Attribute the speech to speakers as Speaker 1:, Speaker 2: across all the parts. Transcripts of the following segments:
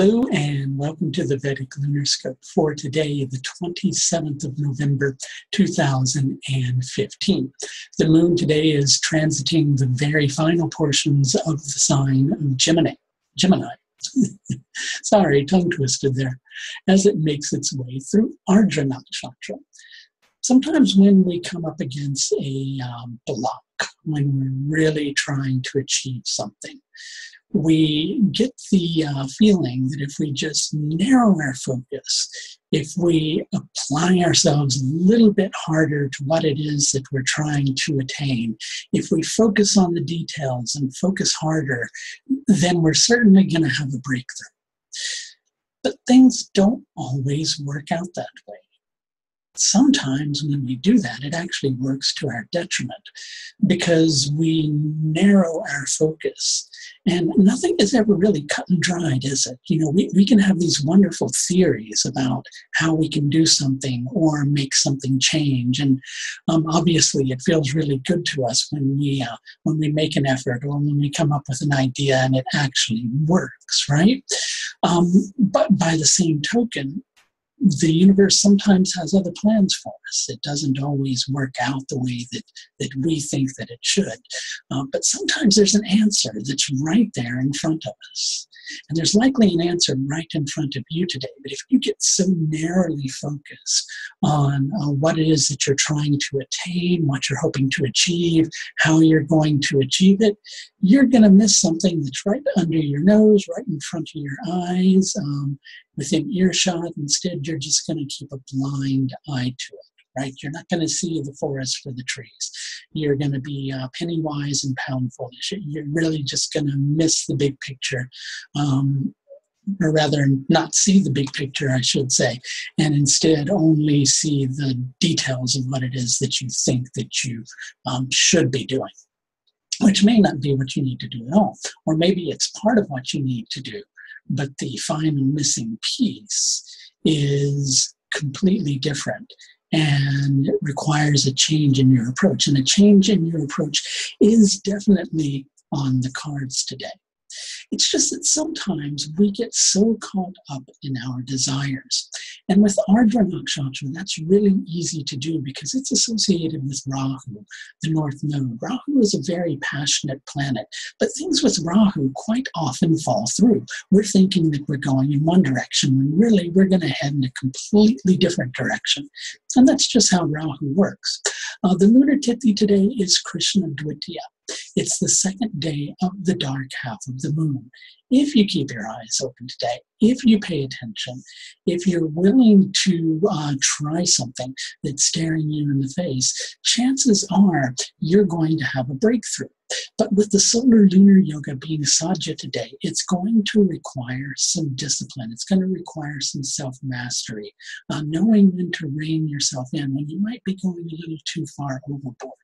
Speaker 1: Hello and welcome to the Vedic Lunar Scope for today, the 27th of November, 2015. The moon today is transiting the very final portions of the sign of Gemini. Sorry, tongue twisted there, as it makes its way through Ardra nakshatra. Sometimes when we come up against a block, when we're really trying to achieve something, we get the feeling that if we just narrow our focus, if we apply ourselves a little bit harder to what it is that we're trying to attain, if we focus on the details and focus harder, then we're certainly going to have a breakthrough. But things don't always work out that way. Sometimes when we do that, it actually works to our detriment because we narrow our focus. And nothing is ever really cut and dried, is it? You know, we can have these wonderful theories about how we can do something or make something change. And obviously, it feels really good to us when we make an effort or when we come up with an idea and it actually works, right? But by the same token, the universe sometimes has other plans for us. It doesn't always work out the way that we think that it should. But sometimes there's an answer that's right there in front of us. And there's likely an answer right in front of you today. But if you get so narrowly focused on what it is that you're trying to attain, what you're hoping to achieve, how you're going to achieve it, you're going to miss something that's right under your nose, right in front of your eyes, within earshot. Instead, you're just going to keep a blind eye to it, right? You're not going to see the forest for the trees. You're going to be penny wise and pound foolish. You're really just going to miss the big picture, or rather not see the big picture, I should say, and instead only see the details of what it is that you think that you should be doing, which may not be what you need to do at all. Or maybe it's part of what you need to do, but the final missing piece is completely different and it requires a change in your approach. And a change in your approach is definitely on the cards today. It's just that sometimes we get so caught up in our desires. And with Ardra nakshatra, that's really easy to do because it's associated with Rahu, the North Node. Rahu is a very passionate planet, but things with Rahu quite often fall through. We're thinking that we're going in one direction when really we're going to head in a completely different direction. And that's just how Rahu works. The lunar tithi today is Krishna Dvitiya. It's the second day of the dark half of the moon. If you keep your eyes open today, if you pay attention, if you're willing to try something that's staring you in the face, chances are you're going to have a breakthrough. But with the solar lunar yoga being Sajya today, it's going to require some discipline. It's going to require some self-mastery, knowing when to rein yourself in when you might be going a little too far overboard.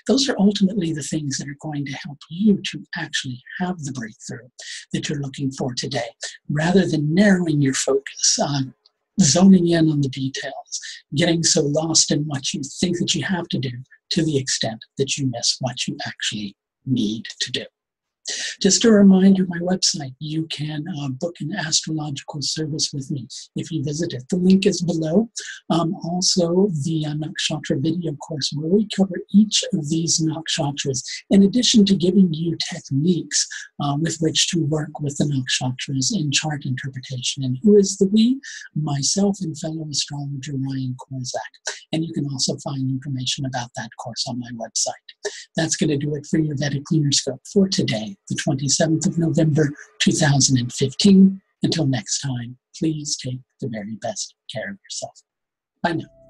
Speaker 1: Those are ultimately the things that are going to help you to actually have the breakthrough that you're looking for today, rather than narrowing your focus on zoning in on the details, getting so lost in what you think that you have to do to the extent that you miss what you actually need to do. Just a reminder, my website, you can book an astrological service with me if you visit it. The link is below. Also, the nakshatra video course where we cover each of these nakshatras, in addition to giving you techniques with which to work with the nakshatras in chart interpretation. And who is the we? Myself and fellow astrologer Ryan Korzak. And you can also find information about that course on my website. That's going to do it for your Vedic Lunar Scope for today, the 27th of November, 2015. Until next time, please take the very best care of yourself. Bye now.